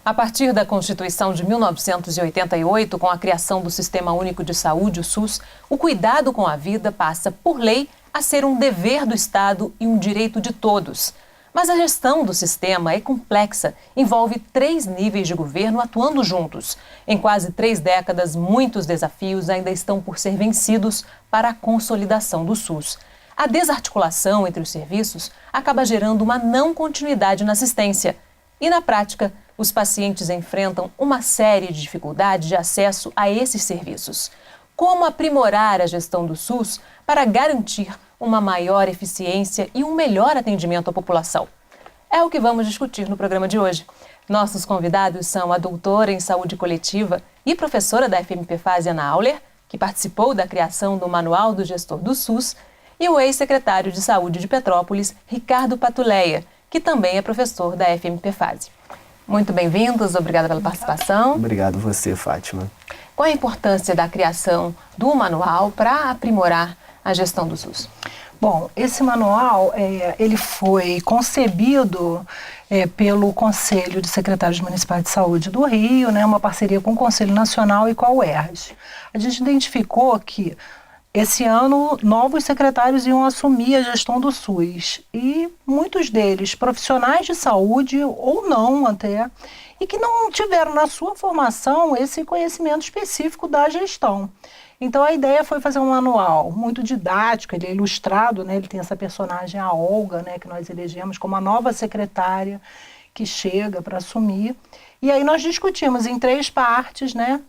A partir da Constituição de 1988, com a criação do Sistema Único de Saúde, o SUS, o cuidado com a vida passa, por lei, a ser um dever do Estado e um direito de todos. Mas a gestão do sistema é complexa, envolve 3 níveis de governo atuando juntos. Em quase 3 décadas, muitos desafios ainda estão por ser vencidos para a consolidação do SUS. A desarticulação entre os serviços acaba gerando uma não continuidade na assistência. E, na prática, os pacientes enfrentam uma série de dificuldades de acesso a esses serviços. Como aprimorar a gestão do SUS para garantir uma maior eficiência e um melhor atendimento à população? É o que vamos discutir no programa de hoje. Nossos convidados são a doutora em saúde coletiva e professora da FMPFAS, Ana Auler, que participou da criação do Manual do Gestor do SUS, e o ex-secretário de Saúde de Petrópolis, Ricardo Patuleia, que também é professor da FMPFAS. Muito bem-vindos, obrigada pela participação. Obrigado você, Fátima. Qual a importância da criação do manual para aprimorar a gestão do SUS? Bom, esse manual ele foi concebido pelo Conselho de Secretários Municipais de Saúde do Rio, né, uma parceria com o Conselho Nacional e com a UERJ. A gente identificou que esse ano novos secretários iam assumir a gestão do SUS e muitos deles profissionais de saúde ou não até, e que não tiveram na sua formação esse conhecimento específico da gestão. Então a ideia foi fazer um manual muito didático, ele é ilustrado, né? Ele tem essa personagem, a Olga, né? Que nós elegemos como a nova secretária que chega para assumir. E aí nós discutimos em 3 partes, né?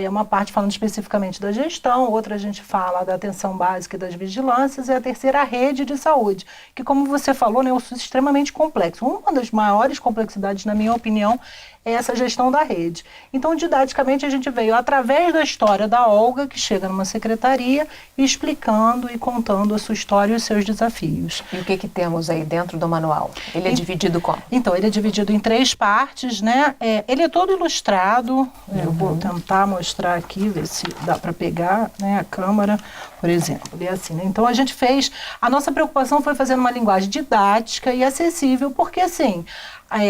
Uma parte falando especificamente da gestão, outra a gente fala da atenção básica e das vigilâncias, e a terceira a rede de saúde, que como você falou, né, é um SUS extremamente complexo. Uma das maiores complexidades, na minha opinião, é essa gestão da rede. Então, didaticamente, a gente veio através da história da Olga, que chega numa secretaria, explicando e contando a sua história e os seus desafios. E o que temos aí dentro do manual? Ele é dividido como? Então, ele é dividido em 3 partes, né? Ele é todo ilustrado, eu vou tentar mostrar aqui, ver se dá para pegar, né, a câmera, por exemplo. Ele é assim, né? Então, a nossa preocupação foi fazer uma linguagem didática e acessível, porque assim,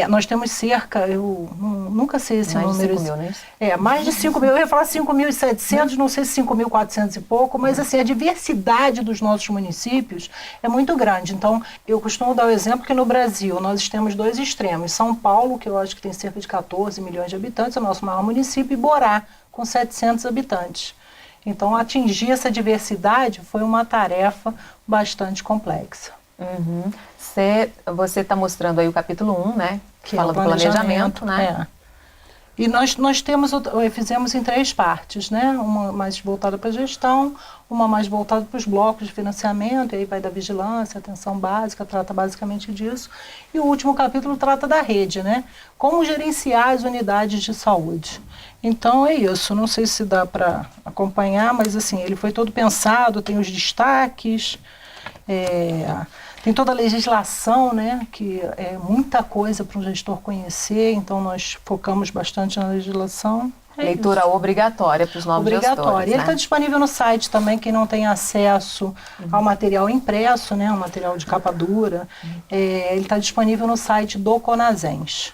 nós temos cerca, eu nunca sei esse número. Mais de 5 mil, né? Mais de 5 mil, eu ia falar 5.700, não sei se 5.400 e pouco, mas assim, a diversidade dos nossos municípios é muito grande. Então, eu costumo dar o exemplo que no Brasil nós temos 2 extremos. São Paulo, que eu acho que tem cerca de 14 milhões de habitantes, é o nosso maior município, e Borá, com 700 habitantes. Então, atingir essa diversidade foi uma tarefa bastante complexa. Uhum. Você está mostrando aí o capítulo 1, né? Que fala é o do planejamento, É. né? E nós fizemos em 3 partes, né? Uma mais voltada para a gestão, uma mais voltada para os blocos de financiamento, e aí vai da vigilância, atenção básica, trata basicamente disso. E o último capítulo trata da rede, né? Como gerenciar as unidades de saúde. Então é isso, não sei se dá para acompanhar, mas assim, ele foi todo pensado, tem os destaques, tem toda a legislação, né, que é muita coisa para um gestor conhecer, então nós focamos bastante na legislação. Leitura obrigatória para os novos gestores, Ele está disponível no site também, quem não tem acesso ao material impresso, né, o material de capa dura, ele está disponível no site do Conasens.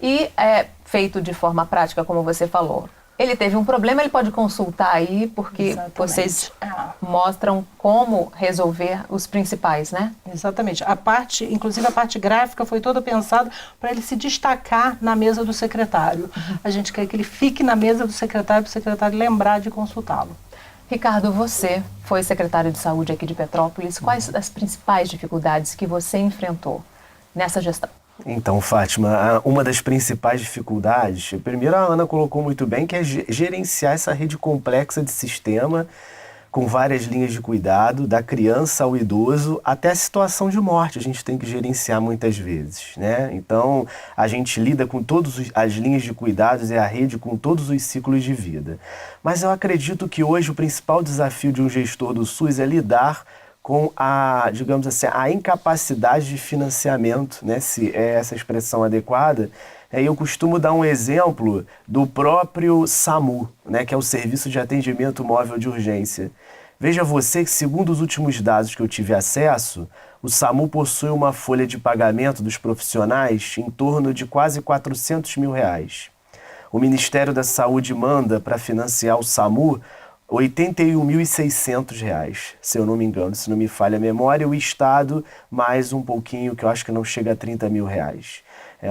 E é feito de forma prática, como você falou. Ele teve um problema, ele pode consultar aí, porque Exatamente. vocês mostram como resolver os principais, né? Exatamente. Inclusive a parte gráfica foi toda pensada para ele se destacar na mesa do secretário. A gente quer que ele fique na mesa do secretário, para o secretário lembrar de consultá-lo. Ricardo, você foi secretário de saúde aqui de Petrópolis. Quais as principais dificuldades que você enfrentou nessa gestão? Então, Fátima, uma das principais dificuldades, primeiro a Ana colocou muito bem, que é gerenciar essa rede complexa de sistema, com várias linhas de cuidado, da criança ao idoso, até a situação de morte a gente tem que gerenciar muitas vezes, né? Então, a gente lida com todas as linhas de cuidados e a rede com todos os ciclos de vida. Mas eu acredito que hoje o principal desafio de um gestor do SUS é lidar com digamos assim, a incapacidade de financiamento, né, se é essa expressão adequada. Eu costumo dar um exemplo do próprio SAMU, né, que é o Serviço de Atendimento Móvel de Urgência. Veja você que, segundo os últimos dados que eu tive acesso, o SAMU possui uma folha de pagamento dos profissionais em torno de quase R$ 400 mil. O Ministério da Saúde manda para financiar o SAMU R$ 81.600, se eu não me engano, se não me falha a memória, o Estado mais um pouquinho, que eu acho que não chega a R$ 30 mil.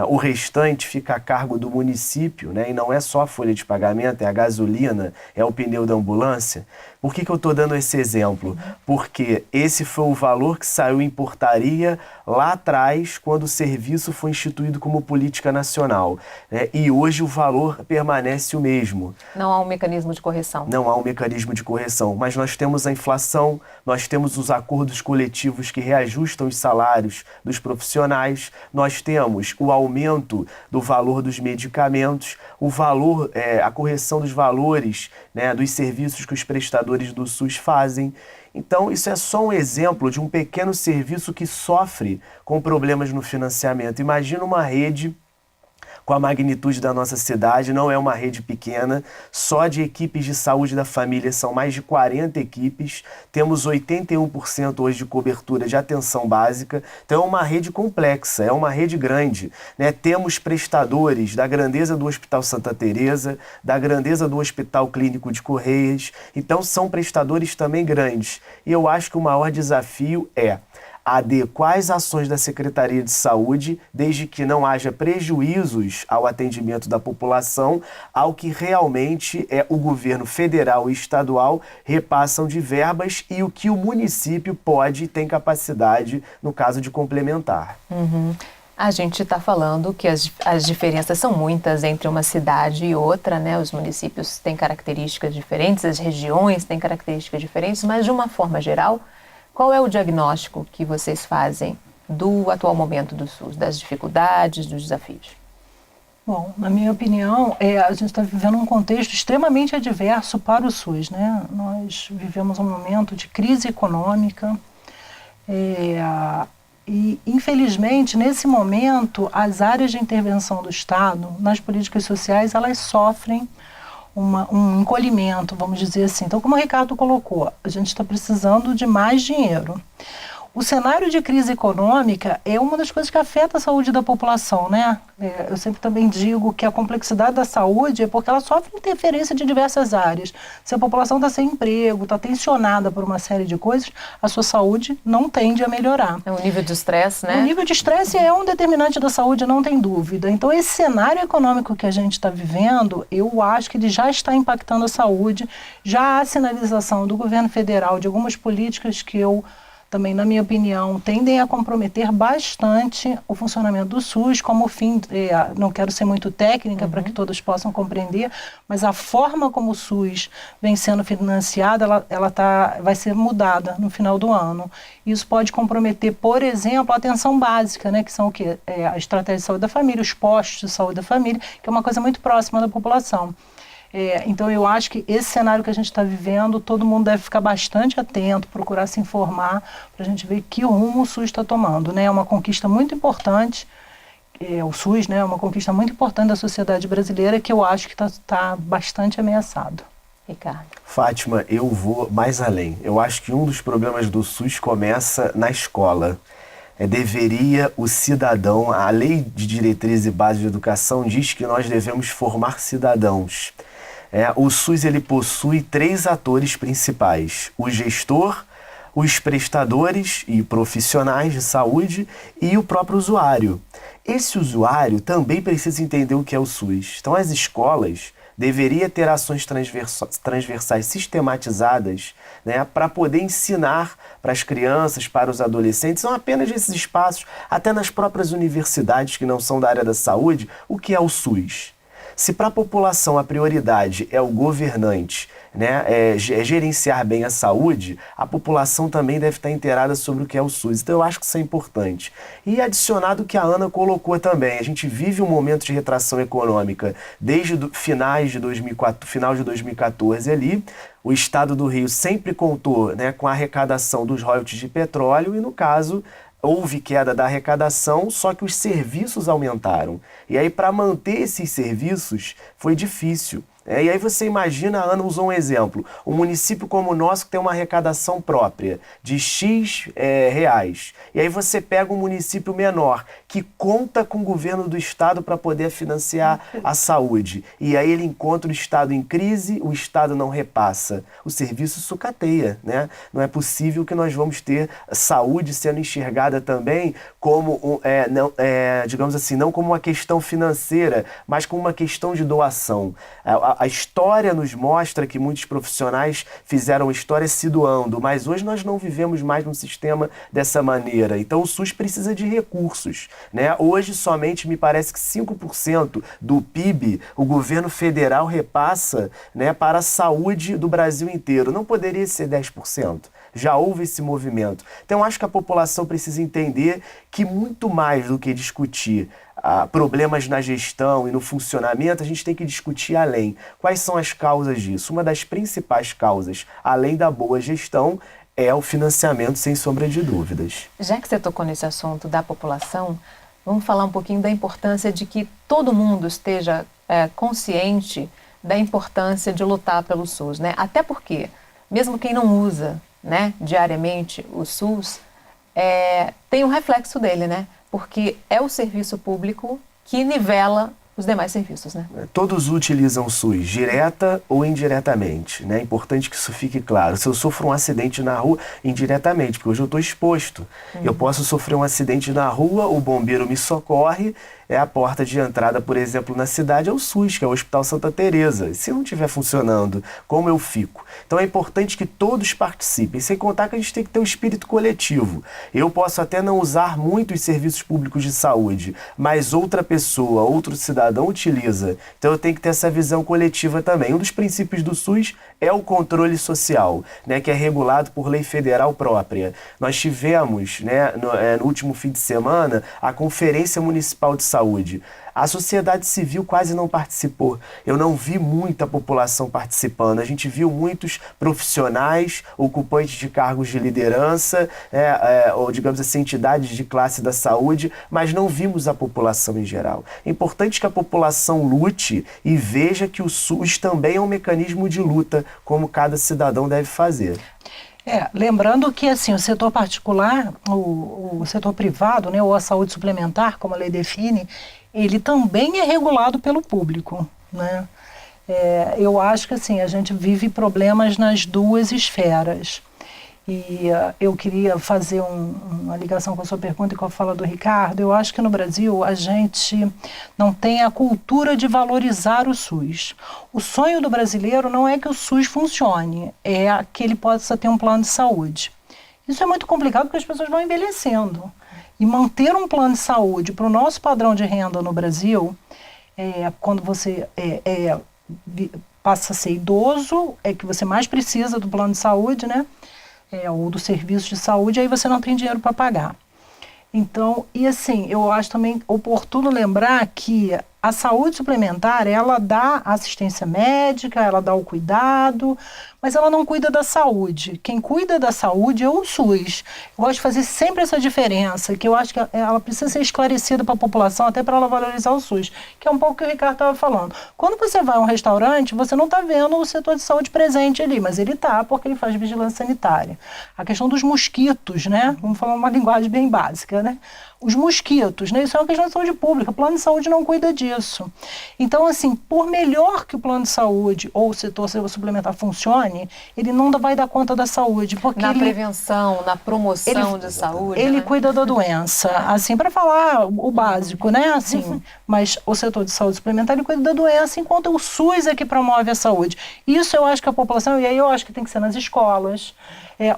O restante fica a cargo do município, né? E não é só a folha de pagamento, é a gasolina, é o pneu da ambulância. Por que eu estou dando esse exemplo? Porque esse foi o valor que saiu em portaria lá atrás, quando o serviço foi instituído como política nacional, né? E hoje o valor permanece o mesmo. Não há um mecanismo de correção. Não há um mecanismo de correção, mas nós temos a inflação, nós temos os acordos coletivos que reajustam os salários dos profissionais, nós temos o aumento do valor dos medicamentos, o valor, a correção dos valores, né, dos serviços que os prestadores do SUS fazem. Então, isso é só um exemplo de um pequeno serviço que sofre com problemas no financiamento. Imagina uma rede com a magnitude da nossa cidade, não é uma rede pequena, só de equipes de saúde da família são mais de 40 equipes, temos 81% hoje de cobertura de atenção básica, então é uma rede complexa, é uma rede grande, né? Temos prestadores da grandeza do Hospital Santa Teresa, da grandeza do Hospital Clínico de Correias, então são prestadores também grandes, e eu acho que o maior desafio é adequar as ações da Secretaria de Saúde, desde que não haja prejuízos ao atendimento da população, ao que realmente o governo federal e estadual repassam de verbas e o que o município pode e tem capacidade, no caso de complementar. A gente está falando que as diferenças são muitas entre uma cidade e outra, né? Os municípios têm características diferentes, as regiões têm características diferentes, mas de uma forma geral, qual é o diagnóstico que vocês fazem do atual momento do SUS, das dificuldades, dos desafios? Bom, na minha opinião, a gente está vivendo um contexto extremamente adverso para o SUS, né? Nós vivemos um momento de crise econômica e, infelizmente, nesse momento, as áreas de intervenção do Estado nas políticas sociais, elas sofrem um encolhimento, vamos dizer assim. Então, como o Ricardo colocou, a gente está precisando de mais dinheiro. O cenário de crise econômica é uma das coisas que afeta a saúde da população, né? Eu sempre também digo que a complexidade da saúde é porque ela sofre interferência de diversas áreas. Se a população está sem emprego, está tensionada por uma série de coisas, a sua saúde não tende a melhorar. É um nível de estresse, né? O nível de estresse é um determinante da saúde, não tem dúvida. Então, esse cenário econômico que a gente está vivendo, eu acho que ele já está impactando a saúde. Já há sinalização do governo federal de algumas políticas que também, na minha opinião, tendem a comprometer bastante o funcionamento do SUS, como fim, não quero ser muito técnica para que todos possam compreender, mas a forma como o SUS vem sendo financiado, vai ser mudada no final do ano. Isso pode comprometer, por exemplo, a atenção básica, né, que são o quê? A estratégia de saúde da família, os postos de saúde da família, que é uma coisa muito próxima da população. Então, eu acho que esse cenário que a gente está vivendo, todo mundo deve ficar bastante atento, procurar se informar, para a gente ver que rumo o SUS está tomando, né? É uma conquista muito importante, o SUS, né, é uma conquista muito importante da sociedade brasileira que eu acho que está bastante ameaçado. Ricardo. Fátima, eu vou mais além. Eu acho que um dos problemas do SUS começa na escola. Deveria o cidadão, a Lei de Diretriz e Base de Educação diz que nós devemos formar cidadãos. O SUS ele possui 3 atores principais: o gestor, os prestadores e profissionais de saúde e o próprio usuário. Esse usuário também precisa entender o que é o SUS. Então, as escolas deveriam ter ações transversais sistematizadas, né, para poder ensinar para as crianças, para os adolescentes, não apenas nesses espaços, até nas próprias universidades que não são da área da saúde, o que é o SUS. Se para a população a prioridade é o governante, né, gerenciar bem a saúde, a população também deve estar inteirada sobre o que é o SUS. Então eu acho que isso é importante. E adicionado o que a Ana colocou também, a gente vive um momento de retração econômica desde final de 2014 ali. O Estado do Rio sempre contou, né, com a arrecadação dos royalties de petróleo e, no caso, houve queda da arrecadação, só que os serviços aumentaram. E aí, para manter esses serviços, foi difícil. E aí você imagina, a Ana usou um exemplo, um município como o nosso que tem uma arrecadação própria de X reais. E aí você pega um município menor que conta com o governo do estado para poder financiar a saúde. E aí ele encontra o estado em crise, o estado não repassa. O serviço sucateia, né? Não é possível que nós vamos ter saúde sendo enxergada também como, digamos assim, não como uma questão financeira, mas como uma questão de doação. A história nos mostra que muitos profissionais fizeram história se doando, mas hoje nós não vivemos mais num sistema dessa maneira. Então o SUS precisa de recursos, né? Hoje somente me parece que 5% do PIB o governo federal repassa, né, para a saúde do Brasil inteiro. Não poderia ser 10%. Já houve esse movimento. Então acho que a população precisa entender que muito mais do que discutir problemas na gestão e no funcionamento, a gente tem que discutir além. Quais são as causas disso? Uma das principais causas, além da boa gestão, é o financiamento, sem sombra de dúvidas. Já que você tocou nesse assunto da população, vamos falar um pouquinho da importância de que todo mundo esteja consciente da importância de lutar pelo SUS, né? Até porque, mesmo quem não usa, né, diariamente o SUS, tem um reflexo dele, né? Porque é o serviço público que nivela os demais serviços, né? Todos utilizam o SUS, direta ou indiretamente, né? É importante que isso fique claro. Se eu sofro um acidente na rua, indiretamente, porque hoje eu estou exposto. Eu posso sofrer um acidente na rua, o bombeiro me socorre, a porta de entrada, por exemplo, na cidade é o SUS, que é o Hospital Santa Teresa. Se não estiver funcionando, como eu fico? Então é importante que todos participem, sem contar que a gente tem que ter um espírito coletivo. Eu posso até não usar muito os serviços públicos de saúde, mas outra pessoa, outro cidadão utiliza. Então eu tenho que ter essa visão coletiva também. Um dos princípios do SUS é o controle social, né, que é regulado por lei federal própria. Nós tivemos, né, no último fim de semana, a Conferência Municipal de Saúde. A sociedade civil quase não participou. Eu não vi muita população participando. A gente viu muitos profissionais, ocupantes de cargos de liderança, ou digamos assim, entidades de classe da saúde, mas não vimos a população em geral. É importante que a população lute e veja que o SUS também é um mecanismo de luta, como cada cidadão deve fazer. Lembrando que assim, o setor particular, o setor privado, né, ou a saúde suplementar, como a lei define, ele também é regulado pelo público, né? Eu acho que assim, a gente vive problemas nas duas esferas. E eu queria fazer uma ligação com a sua pergunta e com a fala do Ricardo. Eu acho que no Brasil a gente não tem a cultura de valorizar o SUS. O sonho do brasileiro não é que o SUS funcione, é que ele possa ter um plano de saúde. Isso é muito complicado porque as pessoas vão envelhecendo. E manter um plano de saúde para o nosso padrão de renda no Brasil, quando você passa a ser idoso, é que você mais precisa do plano de saúde, né? Ou do serviço de saúde, aí você não tem dinheiro para pagar. Então, e assim, eu acho também oportuno lembrar que a saúde suplementar, ela dá assistência médica, ela dá o cuidado, mas ela não cuida da saúde. Quem cuida da saúde é o SUS. Eu gosto de fazer sempre essa diferença, que eu acho que ela precisa ser esclarecida para a população, até para ela valorizar o SUS, que é um pouco o que o Ricardo estava falando. Quando você vai a um restaurante, você não está vendo o setor de saúde presente ali, mas ele está, porque ele faz vigilância sanitária. A questão dos mosquitos, né? Vamos falar uma linguagem bem básica, né? Os mosquitos, né? Isso é uma questão de saúde pública. O plano de saúde não cuida disso. Então, assim, por melhor que o plano de saúde ou o setor suplementar funcione, ele não vai dar conta da saúde. Porque na prevenção, na promoção de saúde. Ele né? cuida da doença, assim, para falar o básico, né? Assim, mas o setor de saúde suplementar, ele cuida da doença, enquanto o SUS é que promove a saúde. Isso eu acho que a população, e aí eu acho que tem que ser nas escolas.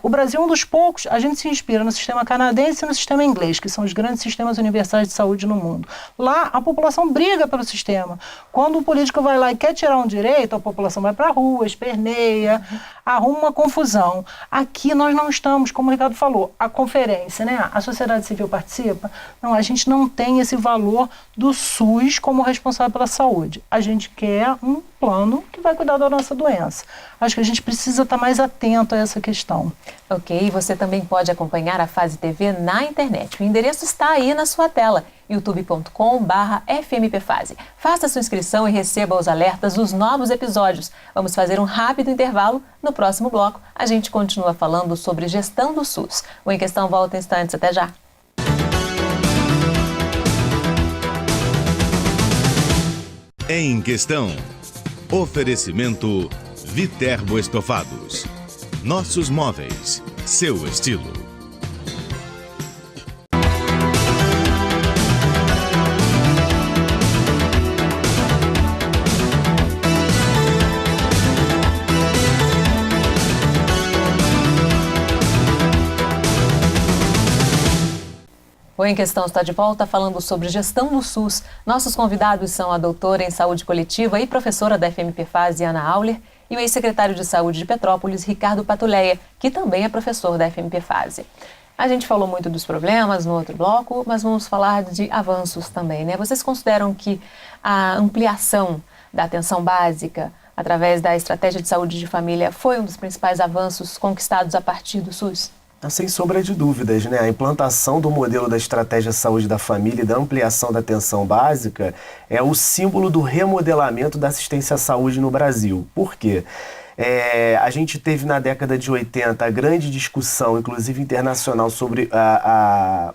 O Brasil é um dos poucos, a gente se inspira no sistema canadense e no sistema inglês, que são os grandes sistemas universais de saúde no mundo. Lá, a população briga pelo sistema. Quando o político vai lá e quer tirar um direito, a população vai para a rua, esperneia, arruma uma confusão. Aqui nós não estamos, como o Ricardo falou, a conferência, né? A sociedade civil participa. Não, a gente não tem esse valor do SUS como responsável pela saúde. A gente quer um plano que vai cuidar da nossa doença. Acho que a gente precisa estar mais atento a essa questão. Ok, você também pode acompanhar a Fase TV na internet. O endereço está aí na sua tela, youtube.com/FMPFase. Faça sua inscrição e receba os alertas dos novos episódios. Vamos fazer um rápido intervalo. No próximo bloco, a gente continua falando sobre gestão do SUS. O Em Questão volta em instantes. Até já! Em Questão. Oferecimento Viterbo Estofados. Nossos móveis, seu estilo. O Em Questão está de volta falando sobre gestão do SUS. Nossos convidados são a doutora em saúde coletiva e professora da FMPFase, Ana Auler, e o ex-secretário de Saúde de Petrópolis, Ricardo Patuleia, que também é professor da FMPFase. A gente falou muito dos problemas no outro bloco, mas vamos falar de avanços também, né? Vocês consideram que a ampliação da atenção básica através da estratégia de saúde de família foi um dos principais avanços conquistados a partir do SUS? Sem sombra de dúvidas, né? A implantação do modelo da estratégia saúde da família e da ampliação da atenção básica é o símbolo do remodelamento da assistência à saúde no Brasil. Por quê? A gente teve na década de 80 a grande discussão, inclusive internacional, sobre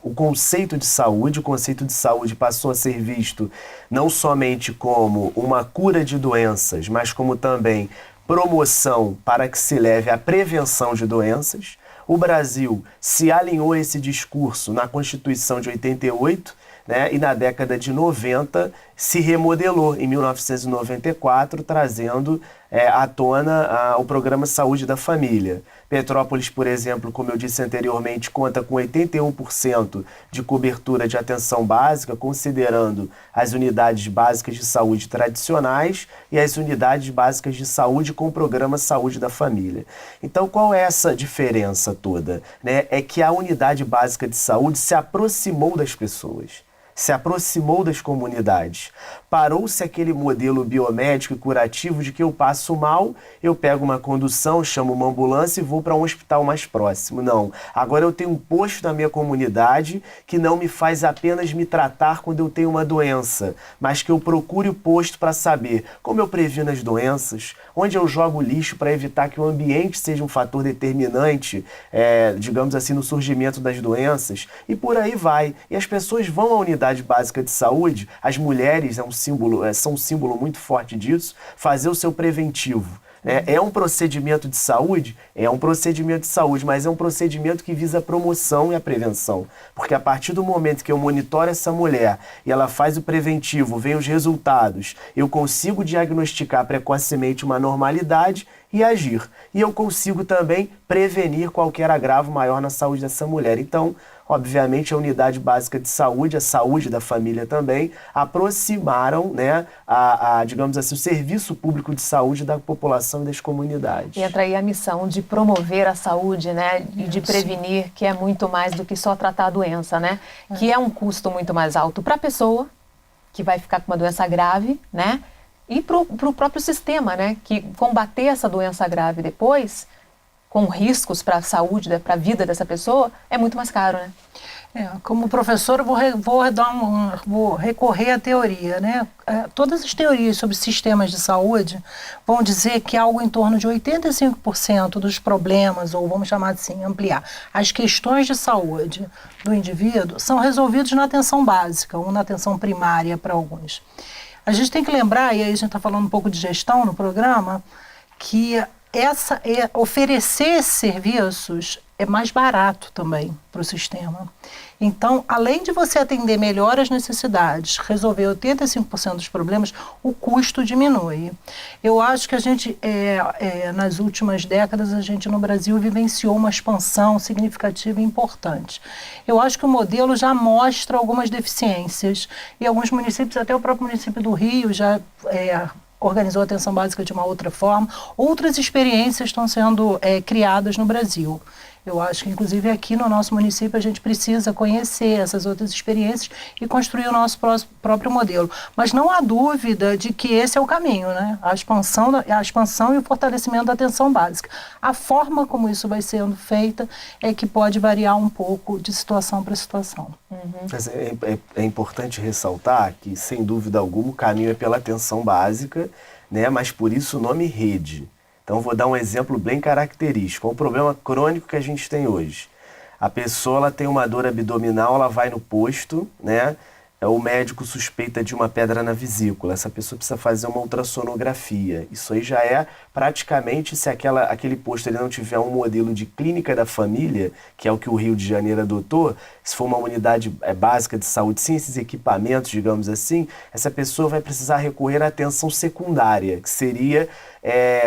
o conceito de saúde. O conceito de saúde passou a ser visto não somente como uma cura de doenças, mas como também promoção para que se leve à prevenção de doenças. O Brasil se alinhou a esse discurso na Constituição de 88, né, e na década de 90 se remodelou em 1994, trazendo à tona o Programa Saúde da Família. Petrópolis, por exemplo, como eu disse anteriormente, conta com 81% de cobertura de atenção básica, considerando as unidades básicas de saúde tradicionais e as unidades básicas de saúde com o Programa Saúde da Família. Então, qual é essa diferença toda? Né? É que a unidade básica de saúde se aproximou das pessoas, se aproximou das comunidades. Parou-se aquele modelo biomédico e curativo de que eu passo mal, eu pego uma condução, chamo uma ambulância e vou para um hospital mais próximo. Não. Agora eu tenho um posto na minha comunidade que não me faz apenas me tratar quando eu tenho uma doença, mas que eu procure o posto para saber como eu previno as doenças, onde eu jogo lixo para evitar que o ambiente seja um fator determinante, digamos assim, no surgimento das doenças, e por aí vai. E as pessoas vão à unidade básica de saúde, as mulheres são um símbolo muito forte disso, fazer o seu preventivo. É um procedimento de saúde? É um procedimento de saúde, mas é um procedimento que visa a promoção e a prevenção. Porque a partir do momento que eu monitoro essa mulher e ela faz o preventivo, vem os resultados, eu consigo diagnosticar precocemente uma normalidade e agir. E eu consigo também prevenir qualquer agravo maior na saúde dessa mulher. Então, obviamente, a unidade básica de saúde, a saúde da família também, aproximaram, né, digamos assim, o serviço público de saúde da população e das comunidades. E entra aí a missão de promover a saúde, né, e de prevenir, que é muito mais do que só tratar a doença, né, que é um custo muito mais alto para a pessoa, que vai ficar com uma doença grave, né, e para o próprio sistema, né, que combater essa doença grave depois, com riscos para a saúde, para a vida dessa pessoa, é muito mais caro, né? Como professora, vou recorrer à teoria, né? Todas as teorias sobre sistemas de saúde vão dizer que algo em torno de 85% dos problemas, ou vamos chamar assim, ampliar, as questões de saúde do indivíduo são resolvidos na atenção básica ou na atenção primária para alguns. A gente tem que lembrar, e aí a gente está falando um pouco de gestão no programa, que oferecer serviços é mais barato também para o sistema. Então, além de você atender melhor as necessidades, resolver 85% dos problemas, o custo diminui. Eu acho que a gente, nas últimas décadas, a gente no Brasil vivenciou uma expansão significativa e importante. Eu acho que o modelo já mostra algumas deficiências e alguns municípios, até o próprio município do Rio, já organizou a atenção básica de uma outra forma. Outras experiências estão sendo criadas no Brasil. Eu acho que, inclusive, aqui no nosso município a gente precisa conhecer essas outras experiências e construir o nosso próprio modelo. Mas não há dúvida de que esse é o caminho, né? A expansão e o fortalecimento da atenção básica. A forma como isso vai sendo feita é que pode variar um pouco de situação para situação. Mas é importante ressaltar que, sem dúvida alguma, o caminho é pela atenção básica, né? Mas por isso o nome rede. Então, vou dar um exemplo bem característico. É um problema crônico que a gente tem hoje. A pessoa ela tem uma dor abdominal, ela vai no posto, né? O médico suspeita de uma pedra na vesícula. Essa pessoa precisa fazer uma ultrassonografia. Isso aí já é praticamente, se aquele posto ele não tiver um modelo de clínica da família, que é o que o Rio de Janeiro adotou, se for uma unidade básica de saúde, sem esses equipamentos, digamos assim, essa pessoa vai precisar recorrer à atenção secundária, que seria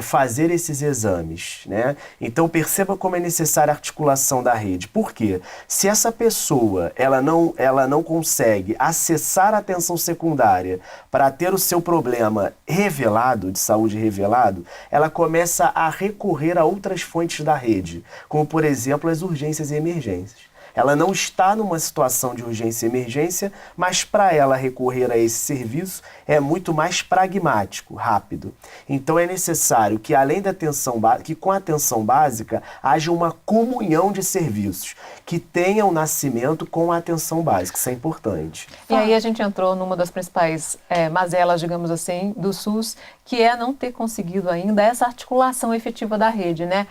fazer esses exames, né? Então perceba como é necessária a articulação da rede. Por quê? Se essa pessoa ela não consegue acessar a atenção secundária para ter o seu problema revelado, de saúde revelado, ela começa a recorrer a outras fontes da rede, como por exemplo as urgências e emergências. Ela não está numa situação de urgência e emergência, mas para ela recorrer a esse serviço é muito mais pragmático, rápido. Então é necessário que, além da atenção que com a atenção básica haja uma comunhão de serviços que tenham nascimento com a atenção básica. Isso é importante. E aí a gente entrou numa das principais mazelas, digamos assim, do SUS, que é não ter conseguido ainda essa articulação efetiva da rede, né?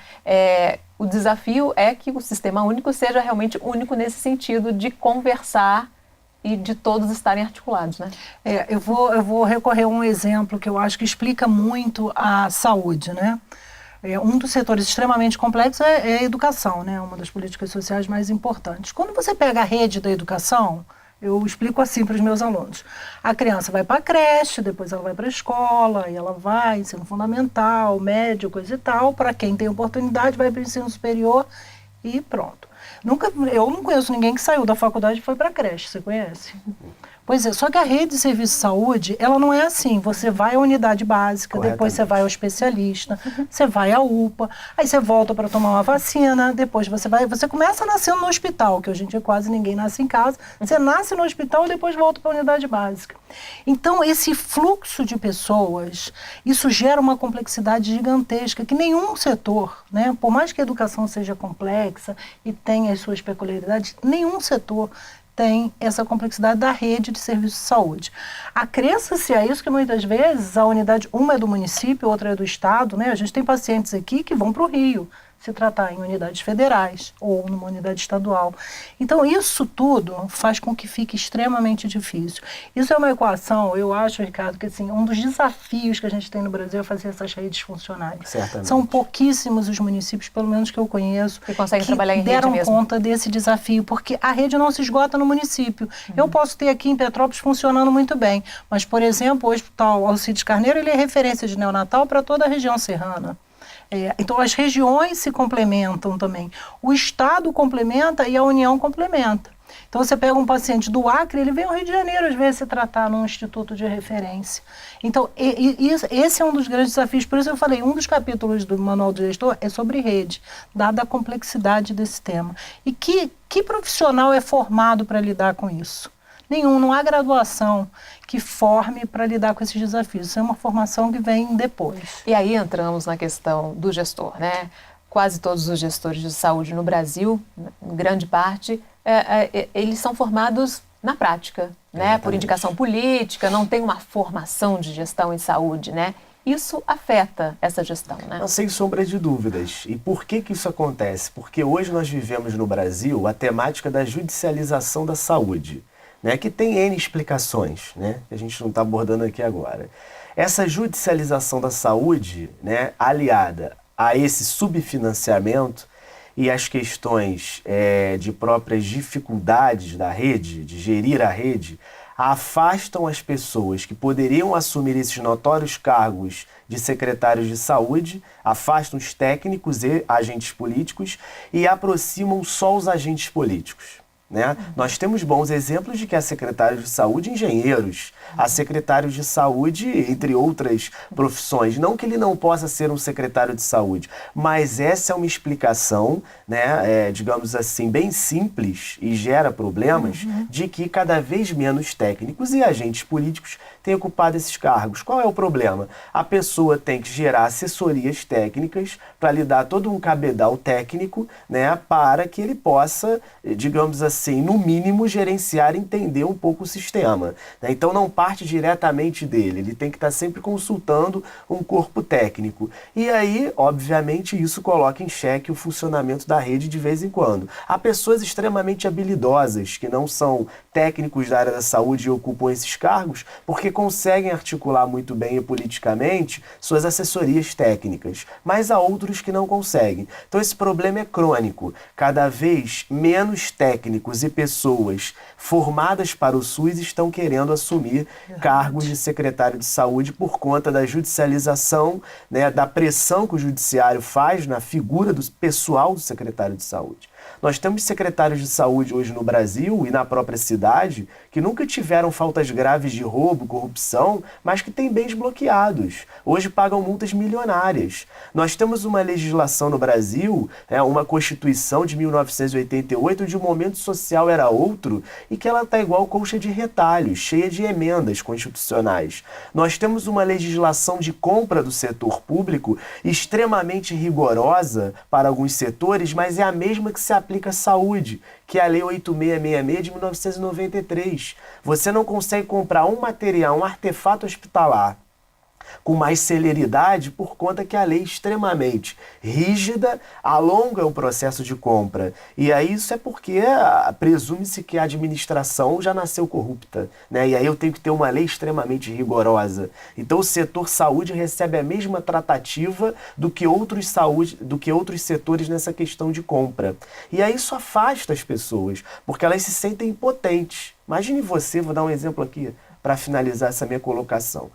O desafio é que o Sistema Único seja realmente único nesse sentido de conversar e de todos estarem articulados, né? Eu vou recorrer a um exemplo que eu acho que explica muito a saúde, né? Um dos setores extremamente complexos é a educação, né? Uma das políticas sociais mais importantes. Quando você pega a rede da educação, eu explico assim para os meus alunos. A criança vai para a creche, depois ela vai para a escola, aí ela vai, ensino fundamental, médio, coisa e tal. Para quem tem oportunidade, vai para o ensino superior e pronto. Eu não conheço ninguém que saiu da faculdade e foi para a creche, você conhece? Pois é, só que a rede de serviço de saúde, ela não é assim. Você vai à unidade básica, depois você vai ao especialista, você vai à UPA, aí você volta para tomar uma vacina, depois você começa nascendo no hospital, que hoje em dia quase ninguém nasce em casa, você nasce no hospital e depois volta para a unidade básica. Então, esse fluxo de pessoas, isso gera uma complexidade gigantesca, que nenhum setor, né, por mais que a educação seja complexa e tenha as suas peculiaridades, nenhum setor tem essa complexidade da rede de serviços de saúde. Acresça-se a isso que muitas vezes a unidade, uma é do município, outra é do estado, né? A gente tem pacientes aqui que vão para o Rio se tratar em unidades federais ou numa unidade estadual. Então, isso tudo faz com que fique extremamente difícil. Isso é uma equação, eu acho, Ricardo, que assim, um dos desafios que a gente tem no Brasil é fazer essas redes funcionarem. Certamente. São pouquíssimos os municípios, pelo menos que eu conheço, que conseguem trabalhar em rede deram mesmo. conta desse desafio, porque a rede não se esgota no município. Eu posso ter aqui em Petrópolis funcionando muito bem, mas, por exemplo, o Hospital Alcides Carneiro ele é referência de neonatal para toda a região serrana. Então, as regiões se complementam também. O Estado complementa e a União complementa. Então, você pega um paciente do Acre, ele vem ao Rio de Janeiro, às vezes, se tratar num instituto de referência. Então, esse é um dos grandes desafios. Por isso eu falei, um dos capítulos do Manual do Gestor é sobre rede, dada a complexidade desse tema. E que profissional é formado para lidar com isso? Nenhum, não há graduação que forme para lidar com esses desafios. Isso é uma formação que vem depois. E aí entramos na questão do gestor, né? Quase todos os gestores de saúde no Brasil, em grande parte, eles são formados na prática, né? Por indicação política, não tem uma formação de gestão em saúde, né? Isso afeta essa gestão, né? Não, sem sombra de dúvidas. E por que isso acontece? Porque hoje nós vivemos no Brasil a temática da judicialização da saúde, né, que tem N explicações, né, que a gente não está abordando aqui agora. Essa judicialização da saúde, né, aliada a esse subfinanciamento e as questões de próprias dificuldades da rede, de gerir a rede, afastam as pessoas que poderiam assumir esses notórios cargos de secretários de saúde, afastam os técnicos e agentes políticos e aproximam só os agentes políticos. né? Nós temos bons exemplos de que há secretários de saúde engenheiros, há secretários de saúde, entre outras profissões. Não que ele não possa ser um secretário de saúde, mas essa é uma explicação, né, digamos assim, bem simples e gera problemas de que cada vez menos técnicos e agentes políticos têm ocupado esses cargos. Qual é o problema? A pessoa tem que gerar assessorias técnicas para lhe dar todo um cabedal técnico, né, para que ele possa, digamos assim, no mínimo gerenciar e entender um pouco o sistema, né? Então não parte diretamente dele, ele tem que estar sempre consultando um corpo técnico. E aí, obviamente, isso coloca em xeque o funcionamento da rede de vez em quando. Há pessoas extremamente habilidosas que não são técnicos da área da saúde e ocupam esses cargos porque conseguem articular muito bem e politicamente suas assessorias técnicas, mas há outros que não conseguem. Então esse problema é crônico. Cada vez menos técnicos e pessoas formadas para o SUS estão querendo assumir cargos de secretário de saúde por conta da judicialização, né, da pressão que o judiciário faz na figura do pessoal do secretário de saúde. Nós temos secretários de saúde hoje no Brasil e na própria cidade que nunca tiveram faltas graves de roubo, corrupção, mas que têm bens bloqueados. Hoje pagam multas milionárias. Nós temos uma legislação no Brasil, uma Constituição de 1988, onde o momento social era outro e que ela está igual colcha de retalhos, cheia de emendas constitucionais. Nós temos uma legislação de compra do setor público extremamente rigorosa para alguns setores, mas é a mesma que se aplica à saúde, que é a Lei 8666 de 1993. Você não consegue comprar um material, um artefato hospitalar com mais celeridade por conta que a lei é extremamente rígida, alonga o processo de compra. E aí isso é porque presume-se que a administração já nasceu corrupta, né? E aí eu tenho que ter uma lei extremamente rigorosa. Então o setor saúde recebe a mesma tratativa do que outros setores nessa questão de compra. E aí isso afasta as pessoas, porque elas se sentem impotentes. Imagine você, vou dar um exemplo aqui para finalizar essa minha colocação.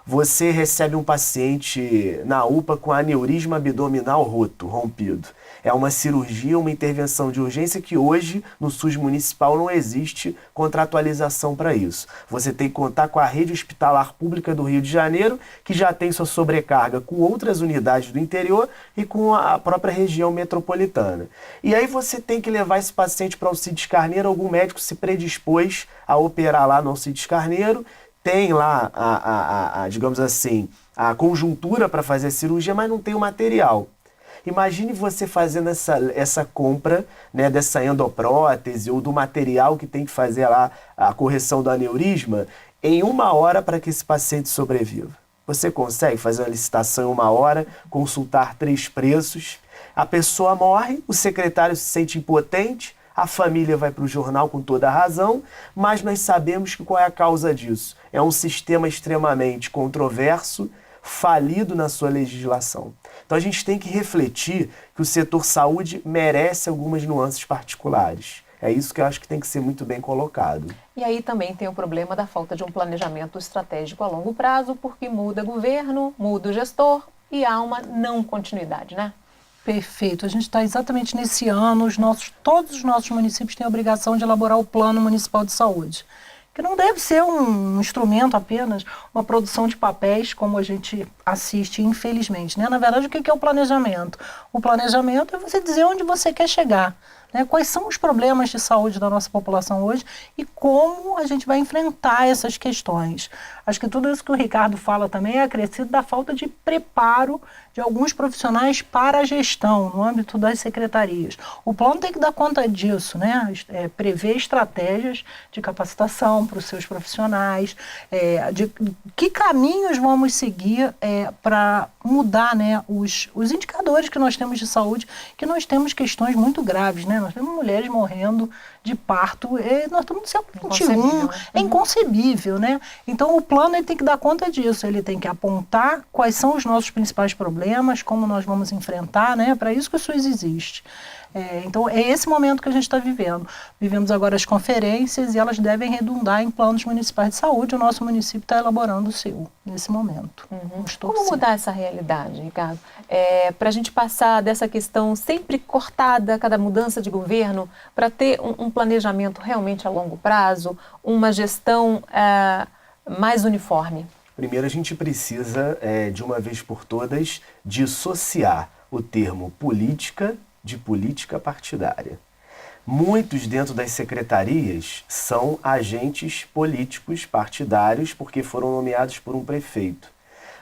Você recebe um paciente na UPA com aneurisma abdominal rompido. É uma cirurgia, uma intervenção de urgência que hoje no SUS municipal não existe contratualização para isso. Você tem que contar com a rede hospitalar pública do Rio de Janeiro, que já tem sua sobrecarga com outras unidades do interior e com a própria região metropolitana. E aí você tem que levar esse paciente para o Alcides Carneiro, algum médico se predispôs a operar lá no Alcides Carneiro, tem lá, digamos assim, a conjuntura para fazer a cirurgia, mas não tem o material. Imagine você fazendo essa compra, né, dessa endoprótese ou do material que tem que fazer lá a correção do aneurisma em 1 hora para que esse paciente sobreviva. Você consegue fazer uma licitação em 1 hora, consultar 3 preços, a pessoa morre, o secretário se sente impotente, a família vai para o jornal com toda a razão, mas nós sabemos que qual é a causa disso? É um sistema extremamente controverso, falido na sua legislação. Então a gente tem que refletir que o setor saúde merece algumas nuances particulares. É isso que eu acho que tem que ser muito bem colocado. E aí também tem o problema da falta de um planejamento estratégico a longo prazo, porque muda governo, muda o gestor e há uma não continuidade, né? Perfeito. A gente está exatamente nesse ano, todos os nossos municípios têm a obrigação de elaborar o Plano Municipal de Saúde, que não deve ser um instrumento apenas, uma produção de papéis, como a gente assiste, infelizmente, né? Na verdade, o que é o planejamento? O planejamento é você dizer onde você quer chegar, né? Quais são os problemas de saúde da nossa população hoje e como a gente vai enfrentar essas questões. Acho que tudo isso que o Ricardo fala também é acrescido da falta de preparo de alguns profissionais para a gestão no âmbito das secretarias. O plano tem que dar conta disso, né? Prever estratégias de capacitação para os seus profissionais, de que caminhos vamos seguir para mudar, né, os indicadores que nós temos de saúde, que nós temos questões muito graves, né? Nós temos mulheres morrendo de parto, nós estamos no século XXI, é inconcebível, né? Então o plano ele tem que dar conta disso, ele tem que apontar quais são os nossos principais problemas, como nós vamos enfrentar, né? Para isso que o SUS existe. Então é esse momento que a gente está vivendo. Vivemos agora as conferências e elas devem redundar em planos municipais de saúde, o nosso município está elaborando o seu. nesse momento. Vamos Como torcer. mudar essa realidade, Ricardo? Para a gente passar dessa questão sempre cortada, cada mudança de governo, para ter um planejamento realmente a longo prazo, uma gestão mais uniforme? Primeiro, a gente precisa, de uma vez por todas, dissociar o termo política de política partidária. Muitos dentro das secretarias são agentes políticos partidários porque foram nomeados por um prefeito.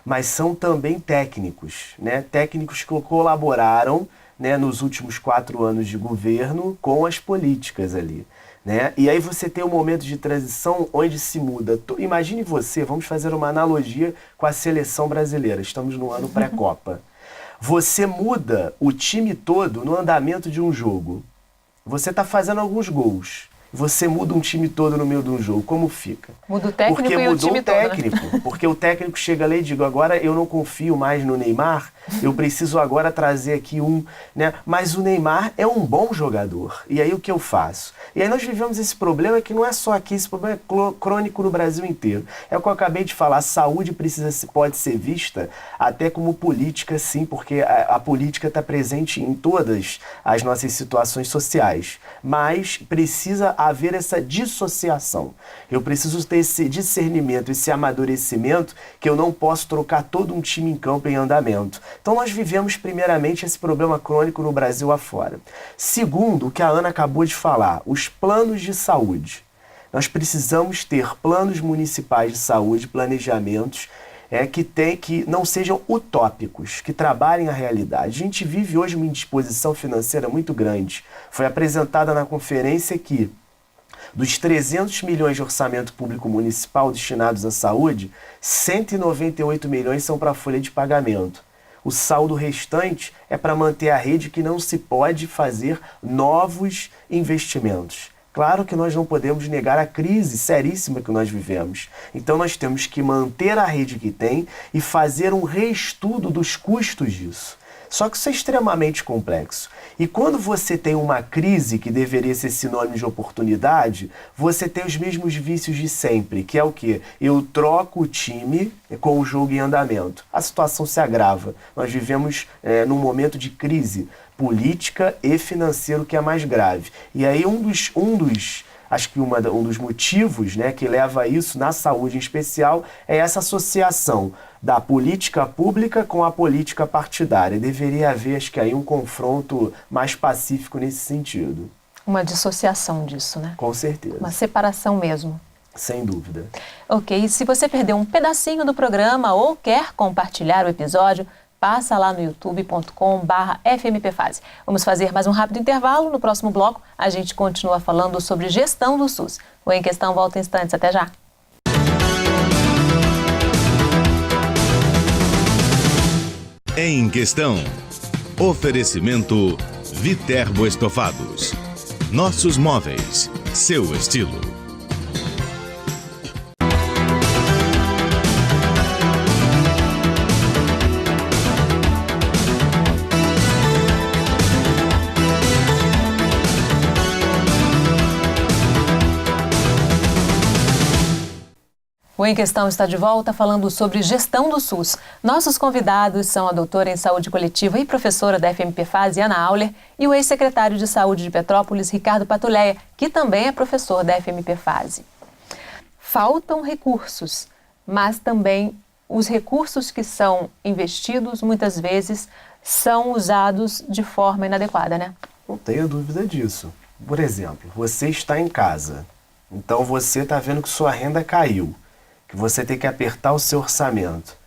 Mas são também técnicos, né? Técnicos que colaboraram, né, nos últimos 4 anos de governo com as políticas ali. Né? E aí você tem um momento de transição onde se muda. Imagine você, vamos fazer uma analogia com a seleção brasileira. Estamos no ano pré-Copa. Você muda o time todo no andamento de um jogo. Você está fazendo alguns gols. Você muda um time todo no meio de um jogo. Como fica? Muda o técnico porque e o mudou time o técnico. todo, né? Porque o técnico chega ali e diz, agora eu não confio mais no Neymar, eu preciso agora trazer aqui um... Né? Mas o Neymar é um bom jogador. E aí o que eu faço? E aí nós vivemos esse problema que não é só aqui, esse problema é crônico no Brasil inteiro. É o que eu acabei de falar, a saúde pode ser vista até como política, sim, porque a política está presente em todas as nossas situações sociais. Mas precisa haver essa dissociação. Eu preciso ter esse discernimento, esse amadurecimento, que eu não posso trocar todo um time em campo em andamento. Então nós vivemos primeiramente esse problema crônico no Brasil afora. Segundo, o que a Ana acabou de falar, os planos de saúde. Nós precisamos ter planos municipais de saúde, planejamentos que não sejam utópicos, que trabalhem a realidade. A gente vive hoje uma indisposição financeira muito grande. Foi apresentada na conferência que dos 300 milhões de orçamento público municipal destinados à saúde, 198 milhões são para a folha de pagamento. O saldo restante é para manter a rede, que não se pode fazer novos investimentos. Claro que nós não podemos negar a crise seríssima que nós vivemos. Então nós temos que manter a rede que tem e fazer um reestudo dos custos disso. Só que isso é extremamente complexo. E quando você tem uma crise que deveria ser sinônimo de oportunidade, você tem os mesmos vícios de sempre, que é o quê? Eu troco o time com o jogo em andamento. A situação se agrava. Nós vivemos num momento de crise política e financeiro que é mais grave. E aí um dos motivos, né, que leva a isso, na saúde em especial, é essa associação da política pública com a política partidária. Deveria haver, acho que aí, um confronto mais pacífico nesse sentido. Uma dissociação disso, né? Com certeza. Uma separação mesmo. Sem dúvida. Ok, e se você perdeu um pedacinho do programa ou quer compartilhar o episódio, passa lá no youtube.com/FMPfase. Vamos fazer mais um rápido intervalo. No próximo bloco, a gente continua falando sobre gestão do SUS. O Em Questão volta em instantes. Até já. Em Questão. Oferecimento Viterbo Estofados. Nossos móveis. Seu estilo. O Em Questão está de volta falando sobre gestão do SUS. Nossos convidados são a doutora em saúde coletiva e professora da FMPfase, Ana Auler, e o ex-secretário de Saúde de Petrópolis, Ricardo Patuleia, que também é professor da FMPfase. Faltam recursos, mas também os recursos que são investidos, muitas vezes, são usados de forma inadequada, né? Não tenho dúvida disso. Por exemplo, você está em casa, então você está vendo que sua renda caiu, que você tem que apertar o seu orçamento.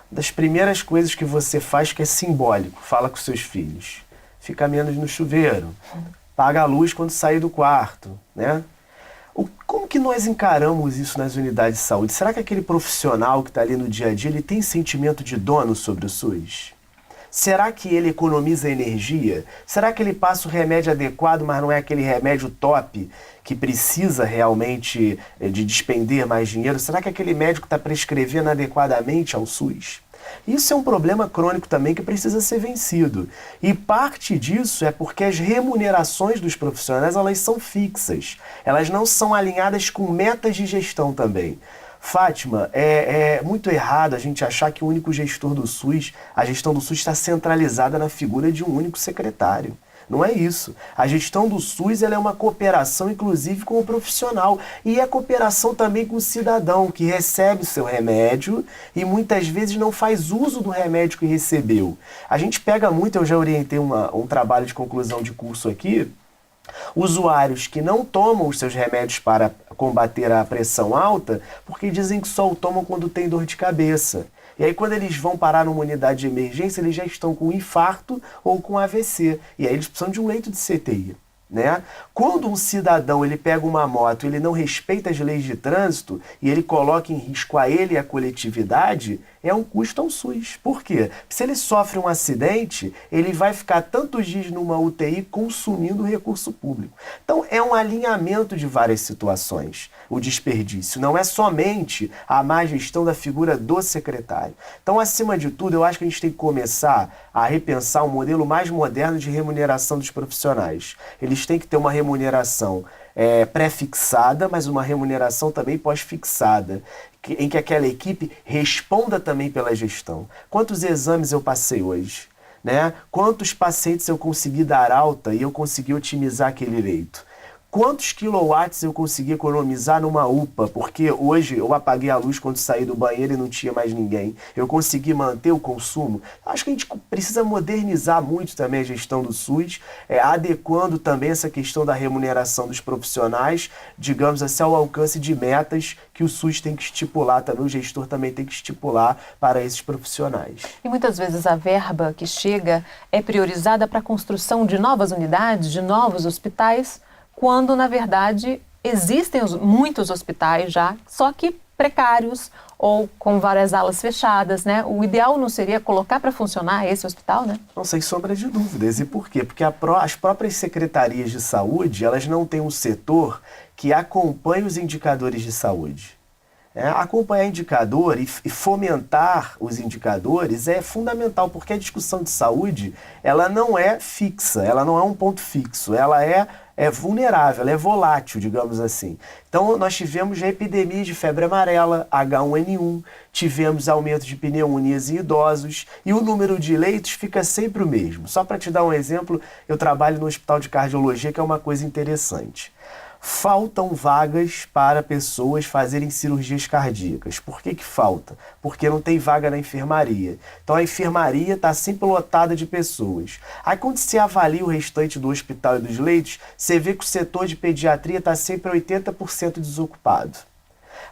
Uma das primeiras coisas que você faz, que é simbólico, fala com seus filhos. Fica menos no chuveiro, paga a luz quando sair do quarto, né? Como que nós encaramos isso nas unidades de saúde? Será que aquele profissional que está ali no dia a dia, ele tem sentimento de dono sobre o SUS? Será que ele economiza energia? Será que ele passa o remédio adequado, mas não é aquele remédio top que precisa realmente de despender mais dinheiro? Será que aquele médico está prescrevendo adequadamente ao SUS? Isso é um problema crônico também que precisa ser vencido. E parte disso é porque as remunerações dos profissionais, elas são fixas. Elas não são alinhadas com metas de gestão também. Fátima, é muito errado a gente achar que o único gestor do SUS, a gestão do SUS está centralizada na figura de um único secretário. Não é isso. A gestão do SUS ela é uma cooperação, inclusive, com o profissional. E é cooperação também com o cidadão, que recebe o seu remédio e muitas vezes não faz uso do remédio que recebeu. A gente pega muito, eu já orientei um trabalho de conclusão de curso aqui, usuários que não tomam os seus remédios para combater a pressão alta, porque dizem que só o tomam quando tem dor de cabeça. E aí quando eles vão parar numa unidade de emergência, eles já estão com infarto ou com AVC. E aí eles precisam de um leito de CTI. Né? Quando um cidadão ele pega uma moto, ele não respeita as leis de trânsito e ele coloca em risco a ele e a coletividade, é um custo ao SUS. Por quê? Se ele sofre um acidente, ele vai ficar tantos dias numa UTI consumindo recurso público. Então é um alinhamento de várias situações, o desperdício. Não é somente a má gestão da figura do secretário. Então, acima de tudo, eu acho que a gente tem que começar a repensar um modelo mais moderno de remuneração dos profissionais. Eles têm que ter uma remuneração pré-fixada, mas uma remuneração também pós-fixada, em que aquela equipe responda também pela gestão. Quantos exames eu passei hoje? Né? Quantos pacientes eu consegui dar alta e eu consegui otimizar aquele leito? Quantos quilowatts eu consegui economizar numa UPA? Porque hoje eu apaguei a luz quando saí do banheiro e não tinha mais ninguém. Eu consegui manter o consumo. Acho que a gente precisa modernizar muito também a gestão do SUS, adequando também essa questão da remuneração dos profissionais, digamos assim, ao alcance de metas que o SUS tem que estipular, também o gestor também tem que estipular para esses profissionais. E muitas vezes a verba que chega é priorizada para a construção de novas unidades, de novos hospitais, quando, na verdade, existem muitos hospitais já, só que precários ou com várias alas fechadas, né? O ideal não seria colocar para funcionar esse hospital, né? Não, sem sombra de dúvidas. E por quê? Porque as próprias secretarias de saúde, elas não têm um setor que acompanhe os indicadores de saúde. Acompanhar indicador e fomentar os indicadores é fundamental, porque a discussão de saúde, ela não é fixa, ela não é um ponto fixo, ela é vulnerável, ela é volátil, digamos assim. Então, nós tivemos já epidemia de febre amarela, H1N1, tivemos aumento de pneumonias em idosos e o número de leitos fica sempre o mesmo. Só para te dar um exemplo, eu trabalho no Hospital de Cardiologia, que é uma coisa interessante. Faltam vagas para pessoas fazerem cirurgias cardíacas. Por que falta? Porque não tem vaga na enfermaria. Então a enfermaria está sempre lotada de pessoas. Aí quando se avalia o restante do hospital e dos leitos, você vê que o setor de pediatria está sempre 80% desocupado.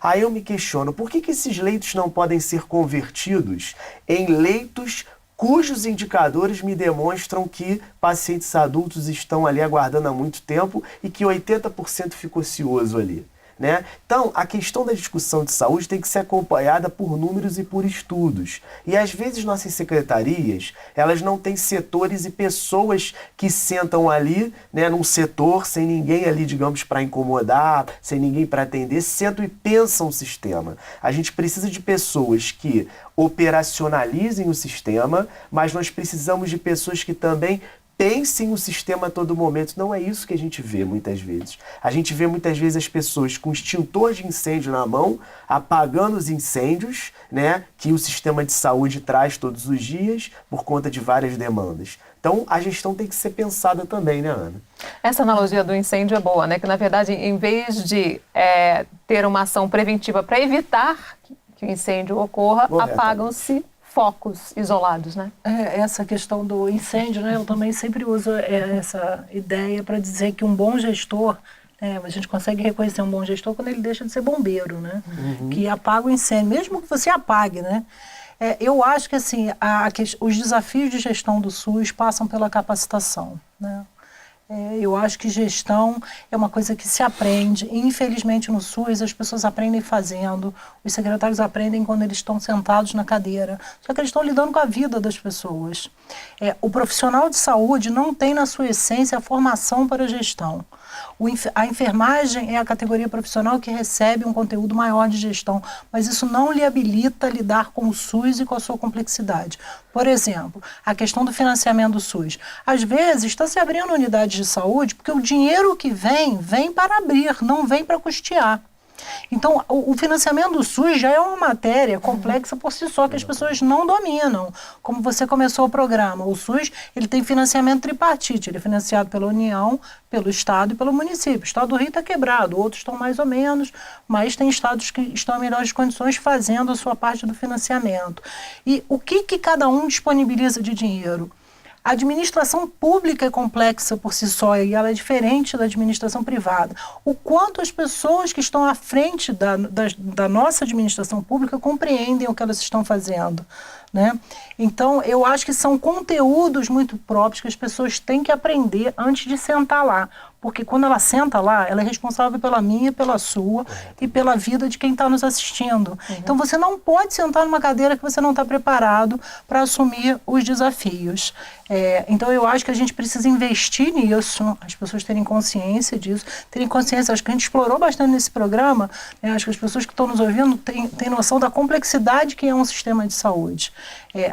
Aí eu me questiono, por que esses leitos não podem ser convertidos em leitos cujos indicadores me demonstram que pacientes adultos estão ali aguardando há muito tempo e que 80% fica ocioso ali, né? Então, a questão da discussão de saúde tem que ser acompanhada por números e por estudos. E às vezes nossas secretarias, elas não têm setores e pessoas que sentam ali, né, num setor, sem ninguém ali, digamos, para incomodar, sem ninguém para atender, sentam e pensam o sistema. A gente precisa de pessoas que operacionalizem o sistema, mas nós precisamos de pessoas que também pensem o sistema a todo momento. Não é isso que a gente vê muitas vezes. A gente vê muitas vezes as pessoas com extintor de incêndio na mão, apagando os incêndios, né, que o sistema de saúde traz todos os dias por conta de várias demandas. Então, a gestão tem que ser pensada também, né, Ana? Essa analogia do incêndio é boa, né? Que, na verdade, em vez de ter uma ação preventiva para evitar que o incêndio ocorra, apagam-se focos isolados, né? Essa questão do incêndio, né? Eu também sempre uso essa ideia para dizer que um bom gestor, a gente consegue reconhecer um bom gestor quando ele deixa de ser bombeiro, né? Uhum. Que apaga o incêndio, mesmo que você apague, né? Eu acho que assim, os desafios de gestão do SUS passam pela capacitação, né? Eu acho que gestão é uma coisa que se aprende. Infelizmente, no SUS, as pessoas aprendem fazendo. Os secretários aprendem quando eles estão sentados na cadeira. Só que eles estão lidando com a vida das pessoas. O profissional de saúde não tem, na sua essência, a formação para a gestão. A enfermagem é a categoria profissional que recebe um conteúdo maior de gestão, mas isso não lhe habilita a lidar com o SUS e com a sua complexidade. Por exemplo, a questão do financiamento do SUS. Às vezes, está se abrindo unidades de saúde porque o dinheiro que vem para abrir, não vem para custear. Então, o financiamento do SUS já é uma matéria complexa por si só, que as pessoas não dominam. Como você começou o programa, o SUS ele tem financiamento tripartite, ele é financiado pela União, pelo Estado e pelo município. O Estado do Rio está quebrado, outros estão mais ou menos, mas tem estados que estão em melhores condições fazendo a sua parte do financiamento. E o que cada um disponibiliza de dinheiro? A administração pública é complexa por si só e ela é diferente da administração privada. O quanto as pessoas que estão à frente da nossa administração pública compreendem o que elas estão fazendo, né? Então, eu acho que são conteúdos muito próprios que as pessoas têm que aprender antes de sentar lá. Porque quando ela senta lá, ela é responsável pela minha, pela sua e pela vida de quem está nos assistindo. Então, você não pode sentar numa cadeira que você não está preparado para assumir os desafios. Então, eu acho que a gente precisa investir nisso, as pessoas terem consciência disso, terem consciência, acho que a gente explorou bastante nesse programa, né? Acho que as pessoas que estão nos ouvindo têm noção da complexidade que é um sistema de saúde.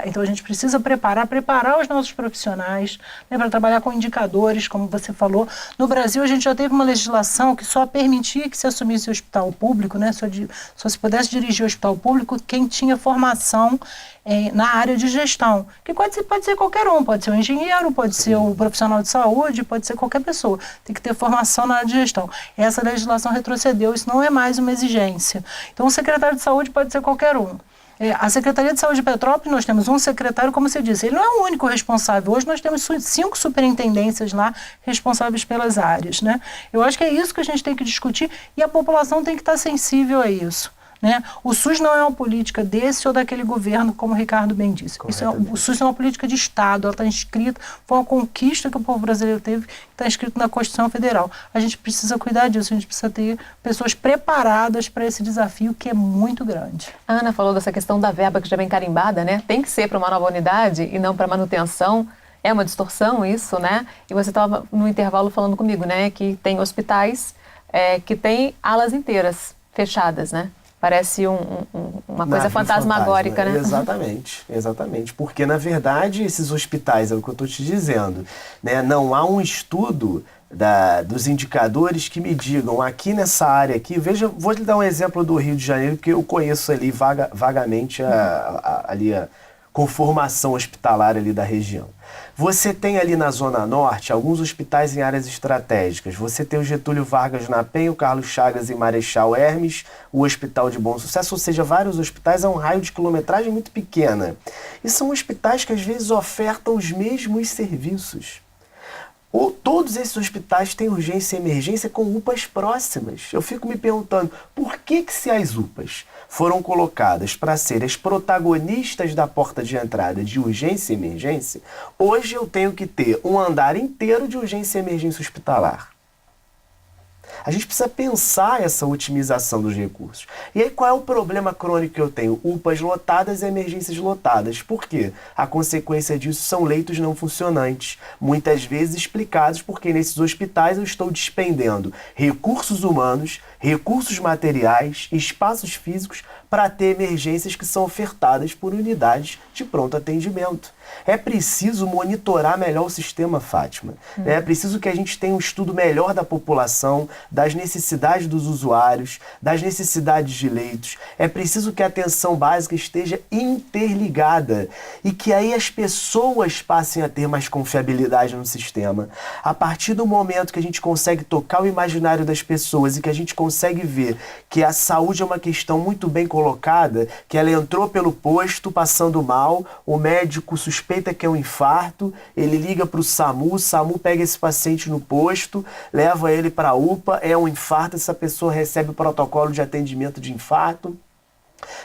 Então, a gente precisa preparar os nossos profissionais, né, para trabalhar com indicadores, como você falou. No Brasil, a gente já teve uma legislação que só permitia que se assumisse o hospital público, né, só se pudesse dirigir o hospital público quem tinha formação na área de gestão, que pode ser qualquer um, pode ser um engenheiro, pode ser um profissional de saúde, pode ser qualquer pessoa, tem que ter formação na área de gestão. Essa legislação retrocedeu, isso não é mais uma exigência. Então, o secretário de saúde pode ser qualquer um. A Secretaria de Saúde de Petrópolis, nós temos um secretário, como você disse, ele não é o único responsável. Hoje nós temos 5 superintendências lá responsáveis pelas áreas, né? Eu acho que é isso que a gente tem que discutir e a população tem que estar sensível a isso, né? O SUS não é uma política desse ou daquele governo, como o Ricardo bem disse. O SUS é uma política de Estado, ela está inscrita, foi uma conquista que o povo brasileiro teve, está inscrito na Constituição Federal. A gente precisa cuidar disso, a gente precisa ter pessoas preparadas para esse desafio que é muito grande. A Ana falou dessa questão da verba que já vem carimbada, né? Tem que ser para uma nova unidade e não para manutenção. É uma distorção isso, né? E você estava no intervalo falando comigo, né? Que tem hospitais que tem alas inteiras fechadas, né? Parece uma coisa fantasmagórica, né? Exatamente. Porque, na verdade, esses hospitais, é o que eu estou te dizendo, né? Não há um estudo dos indicadores que me digam aqui nessa área aqui. Veja, vou lhe dar um exemplo do Rio de Janeiro, porque eu conheço ali vagamente a conformação hospitalar ali da região. Você tem ali na Zona Norte alguns hospitais em áreas estratégicas. Você tem o Getúlio Vargas na Penha, o Carlos Chagas em Marechal Hermes, o Hospital de Bom Sucesso, ou seja, vários hospitais a um raio de quilometragem muito pequena. E são hospitais que às vezes ofertam os mesmos serviços. Todos esses hospitais têm urgência e emergência com UPAs próximas. Eu fico me perguntando, por que se as UPAs foram colocadas para serem as protagonistas da porta de entrada de urgência e emergência, hoje eu tenho que ter um andar inteiro de urgência e emergência hospitalar? A gente precisa pensar essa otimização dos recursos. E aí qual é o problema crônico que eu tenho? UPAs lotadas e emergências lotadas. Por quê? A consequência disso são leitos não funcionantes, muitas vezes explicados porque nesses hospitais eu estou despendendo recursos humanos, recursos materiais, espaços físicos para ter emergências que são ofertadas por unidades de pronto atendimento. É preciso monitorar melhor o sistema, Fátima. É preciso que a gente tenha um estudo melhor da população, das necessidades dos usuários, das necessidades de leitos. É preciso que a atenção básica esteja interligada e que aí as pessoas passem a ter mais confiabilidade no sistema. A partir do momento que a gente consegue tocar o imaginário das pessoas e que a gente consegue ver que a saúde é uma questão muito bem colocada, que ela entrou pelo posto passando mal, o médico suspeita que é um infarto, ele liga para o SAMU pega esse paciente no posto, leva ele para a UPA, é um infarto, essa pessoa recebe o protocolo de atendimento de infarto.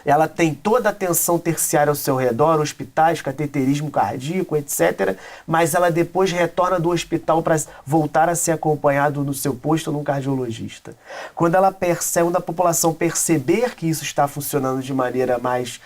Ela tem toda a atenção terciária ao seu redor, hospitais, cateterismo cardíaco, etc. Mas ela depois retorna do hospital para voltar a ser acompanhado no seu posto num cardiologista. Quando a população perceber que isso está funcionando de maneira mais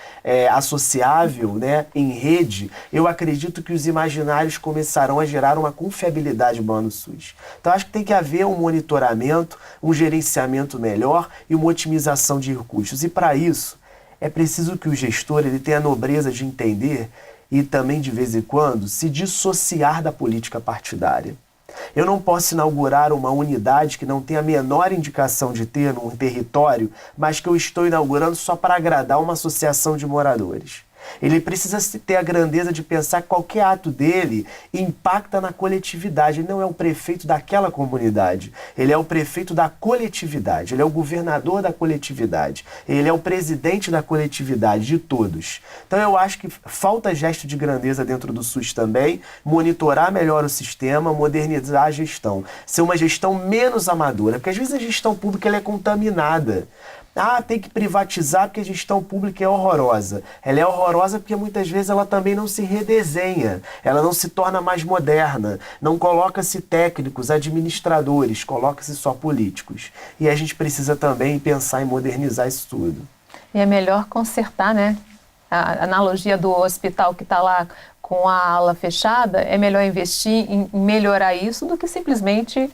associável, né, em rede, eu acredito que os imaginários começarão a gerar uma confiabilidade boa no SUS. Então acho que tem que haver um monitoramento, um gerenciamento melhor e uma otimização de recursos. E para isso, é preciso que o gestor ele tenha a nobreza de entender e também, de vez em quando, se dissociar da política partidária. Eu não posso inaugurar uma unidade que não tem a menor indicação de ter num território, mas que eu estou inaugurando só para agradar uma associação de moradores. Ele precisa ter a grandeza de pensar que qualquer ato dele impacta na coletividade. Ele não é o prefeito daquela comunidade, ele é o prefeito da coletividade, ele é o governador da coletividade, ele é o presidente da coletividade, de todos. Então eu acho que falta gesto de grandeza dentro do SUS também, monitorar melhor o sistema, modernizar a gestão, ser uma gestão menos amadora, porque às vezes a gestão pública ela é contaminada. Ah, tem que privatizar porque a gestão pública é horrorosa. Ela é horrorosa porque muitas vezes ela também não se redesenha, ela não se torna mais moderna, não coloca-se técnicos, administradores, coloca-se só políticos. E a gente precisa também pensar em modernizar isso tudo. E é melhor consertar, né? A analogia do hospital que está lá com a ala fechada, é melhor investir em melhorar isso do que simplesmente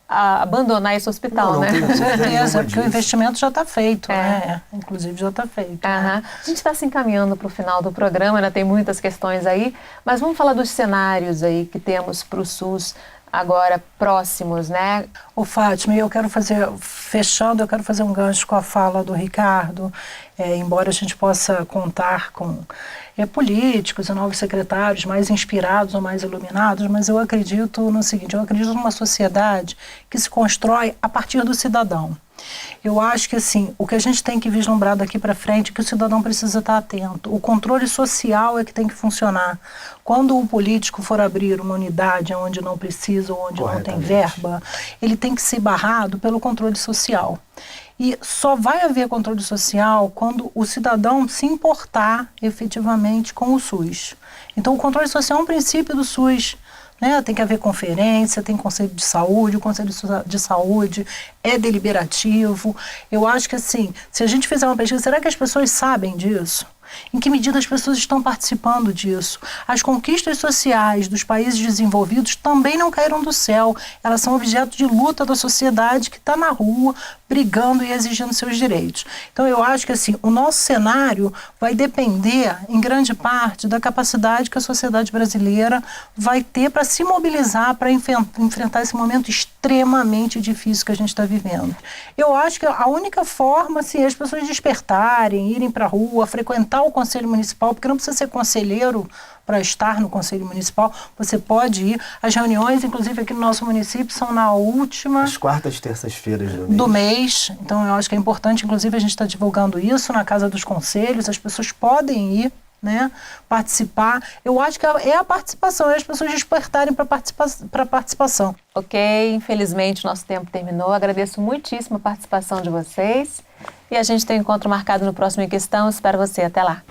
abandonar esse hospital, né? Com certeza, porque o investimento já está feito, né? Inclusive já está feito. Né? A gente está se encaminhando para o final do programa, ainda tem muitas questões aí, mas vamos falar dos cenários aí que temos para o SUS agora próximos, né? Ô Fátima, eu quero fazer, fechando, eu quero fazer um gancho com a fala do Ricardo, embora a gente possa contar com políticos e novos secretários mais inspirados ou mais iluminados, mas eu acredito no seguinte, eu acredito numa sociedade que se constrói a partir do cidadão. Eu acho que assim, o que a gente tem que vislumbrar daqui para frente é que o cidadão precisa estar atento. O controle social é que tem que funcionar. Quando o político for abrir uma unidade onde não precisa ou onde não tem verba, ele tem que ser barrado pelo controle social. E só vai haver controle social quando o cidadão se importar efetivamente com o SUS. Então o controle social é um princípio do SUS. Né? Tem que haver conferência, tem conselho de saúde, o conselho de saúde é deliberativo. Eu acho que assim, se a gente fizer uma pesquisa, será que as pessoas sabem disso? Em que medida as pessoas estão participando disso? As conquistas sociais dos países desenvolvidos também não caíram do céu. Elas são objeto de luta da sociedade que está na rua, brigando e exigindo seus direitos. Então eu acho que assim, o nosso cenário vai depender, em grande parte, da capacidade que a sociedade brasileira vai ter para se mobilizar, para enfrentar esse momento extremamente difícil que a gente está vivendo. Eu acho que a única forma, assim, é as pessoas despertarem, irem para a rua, frequentar o Conselho Municipal, porque não precisa ser conselheiro para estar no Conselho Municipal, você pode ir. As reuniões, inclusive aqui no nosso município, são na última... As quartas, terças-feiras do mês. Então, eu acho que é importante, inclusive, a gente está divulgando isso na Casa dos Conselhos, as pessoas podem ir, né, participar. Eu acho que é a participação, é as pessoas despertarem para a participação. Ok, infelizmente o nosso tempo terminou. Agradeço muitíssimo a participação de vocês. E a gente tem um encontro marcado no próximo Em Questão. Espero você. Até lá.